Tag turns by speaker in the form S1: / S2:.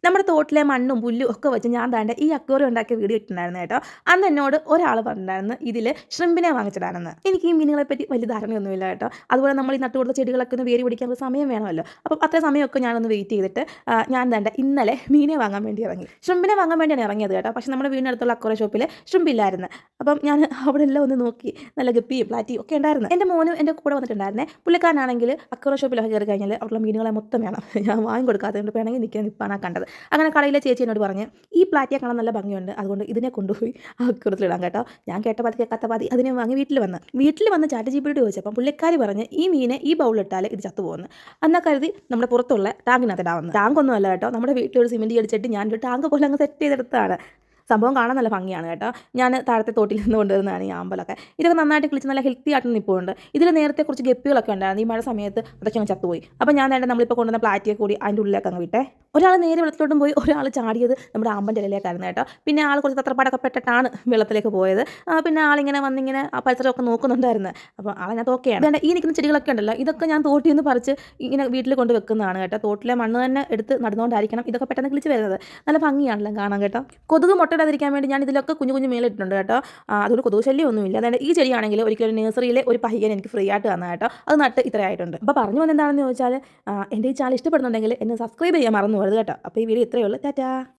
S1: നമ്മുടെ തോട്ടിലെ മണ്ണും പുല്ലും ഒക്കെ വെച്ച് ഞാൻ താണ്ട ഈ അക്വേറിയം ഉണ്ടാക്കിയ വീഡിയോ ഇട്ടുണ്ടായിരുന്നു കേട്ടോ. അന്ന് എന്നോട് ഒരാൾ പറഞ്ഞിട്ടുണ്ടായിരുന്നു ഇതിൽ ഷ്രിമ്പിനെ വാങ്ങിച്ചിടാനെന്ന്. എനിക്ക് ഈ മീനുകളെ പറ്റി വലിയ ധാരണയൊന്നുമില്ല കേട്ടോ. അതുപോലെ നമ്മൾ ഈ നട്ടുകൊടുത്ത ചെടികളൊക്കെ ഒന്ന് വേര് പിടിക്കാൻ സമയം വേണമല്ലോ. അപ്പം അത്ര സമയമൊക്കെ ഞാനൊന്ന് വെയിറ്റ് ചെയ്തിട്ട് ഞാൻ താണ്ട ഇന്നലെ മീനെ വാങ്ങാൻ വേണ്ടി ഇറങ്ങി. ഷ്രിമ്പിനെ വാങ്ങാൻ വേണ്ടിയാണ് ഇറങ്ങിയത് കേട്ടോ. പക്ഷേ നമ്മുടെ വീടിനടുത്തുള്ള അക്വേറിയം ഷോപ്പിൽ ഷ്രിമ്പ് ഇല്ലായിരുന്നു. അപ്പം ഞാൻ അവിടെ എല്ലാം ഒന്ന് നോക്കി, നല്ല ഗപ്പിയും പ്ലാറ്റിയും ഒക്കെ ഉണ്ടായിരുന്നു. എൻ്റെ മോനും എൻ്റെ കൂടെ വന്നിട്ടുണ്ടായിരുന്നേ. പുള്ളിക്കാരനാണെങ്കിൽ അക്വേറിയം ഷോപ്പിലൊക്കെ കയറി കഴിഞ്ഞാൽ അവിടെയുള്ള മീനുകളെ മൊത്തം വേണം. ഞാൻ വാങ്ങി കൊടുക്കാത്തതുകൊണ്ട് പിണങ്ങി നിൽപ്പാണ് കണ്ടത്. അങ്ങനെ കടയിലെ ചേച്ചി എന്നോട് പറഞ്ഞ് ഈ പ്ലാറ്റിയെ കാണാൻ നല്ല ഭംഗിയുണ്ട്, അതുകൊണ്ട് ഇതിനെ കൊണ്ടുപോയി അക്വേറിയത്തിലിടാം കേട്ടോ. ഞാൻ കേട്ട പാതി കേൾക്കാത്ത പാതി അതിനെ വാങ്ങി വീട്ടിൽ വന്ന് ChatGPT ചോദിച്ചപ്പം പുള്ളിക്കാരി പറഞ്ഞ് ഈ മീനെ ഈ ബൗളിലിട്ടാൽ ഇത് ചത്തുപോകുന്നു. എന്നാൽ കരുതി നമ്മുടെ പുറത്തുള്ള ടാങ്കിനകത്ത് ഇടാവുന്നത്. ടാങ്കൊന്നും അല്ല കേട്ടോ, നമ്മുടെ വീട്ടിലൊരു സിമെൻറ്റ് അടിച്ചിട്ട് ഞാനൊരു ടാങ്ക് പോലെ അങ്ങ് സെറ്റ് ചെയ്തെടുത്താണ്. സംഭവം കാണാൻ നല്ല ഭംഗിയാണ് കേട്ടോ. ഞാൻ താഴത്തെ തോട്ടിൽ നിന്ന് കൊണ്ടുവരുന്നതാണ് ഈ ആമ്പലൊക്കെ. ഇതൊക്കെ നന്നായിട്ട് കിളിച്ച് നല്ല ഹെൽത്തി ആയിട്ട് നിൽപ്പുണ്ട്. ഇതിൽ നേരത്തെ കുറച്ച് ഗപ്പികളൊക്കെ ഉണ്ടായിരുന്നു. ഈ മഴ സമയത്ത് അതൊക്കെ അങ്ങ് ചത്തുപോയി. അപ്പോൾ ഞാൻ നേരെ നമ്മളിപ്പോൾ കൊണ്ടുവന്ന പ്ലാറ്റിയെ കൂടി അതിൻ്റെ ഉള്ളിലേക്ക് അങ്ങ് വിട്ടേ. ഒരാൾ നേരെ വെള്ളത്തിലോട്ടും പോയി, ഒരാൾ ചാടിയത് നമ്മുടെ ആമ്പൻ്റെ ഇലയിലേക്കായിരുന്നു കേട്ടോ. പിന്നെ ആൾ കുറച്ച് തത്രപ്പാടൊക്കെ പെട്ടിട്ടാണ് വെള്ളത്തിലേക്ക് പോയത്. പിന്നെ ആളിങ്ങനെ വന്നിങ്ങനെ ആ പരിസരമൊക്കെ നോക്കുന്നുണ്ടായിരുന്നു. അപ്പോൾ ആളതിനകത്ത് ഓക്കെയാണ്. അതുകൊണ്ട് ഈ നിൽക്കുന്ന ചെടികളൊക്കെ ഉണ്ടല്ലോ, ഇതൊക്കെ ഞാൻ തോട്ടിൽ നിന്ന് പറിച്ച് ഇങ്ങനെ വീട്ടിൽ കൊണ്ട് വെക്കുന്നതാണ് കേട്ടോ. തോട്ടിലെ മണ്ണ് തന്നെ എടുത്ത് നടുന്നതുകൊണ്ടായിരിക്കണം ഇതൊക്കെ പെട്ടെന്ന് കിളിച്ച് വരുന്നത്. നല്ല ഭംഗിയാണല്ലോ കാണാൻ കേട്ടോ. കൊതുക് മുട്ടയിടാതിരിക്കാൻ വേണ്ടി ഞാൻ ഇതിലൊക്കെ കുഞ്ഞു മേലിട്ടുണ്ട് കേട്ടോ. അതുകൊണ്ട് കൊതുക് ശല്യമൊന്നുമില്ല. അതായത് ഈ ചെടിയാണെങ്കിൽ ഒരിക്കലും നഴ്സറിയിലെ ഒരു പയ്യൻ എനിക്ക് ഫ്രീ ആയിട്ട് തന്ന കേട്ടോ. അത് നട്ട് ഇത്രയായിട്ടുണ്ട്. അപ്പോൾ പറഞ്ഞു വന്നെന്താണെന്ന് ചോദിച്ചാൽ എൻ്റെ ഈ ചാനൽ ഇഷ്ടപ്പെടുന്നുണ്ടെങ്കിൽ എന്നെ സബ്സ്ക്രൈബ് ചെയ്യാൻ മറന്നു പോകരുത് കേട്ടോ. അപ്പോൾ ഈ വീഡിയോ ഇത്രയേ ഉള്ളൂ. ടാറ്റാ.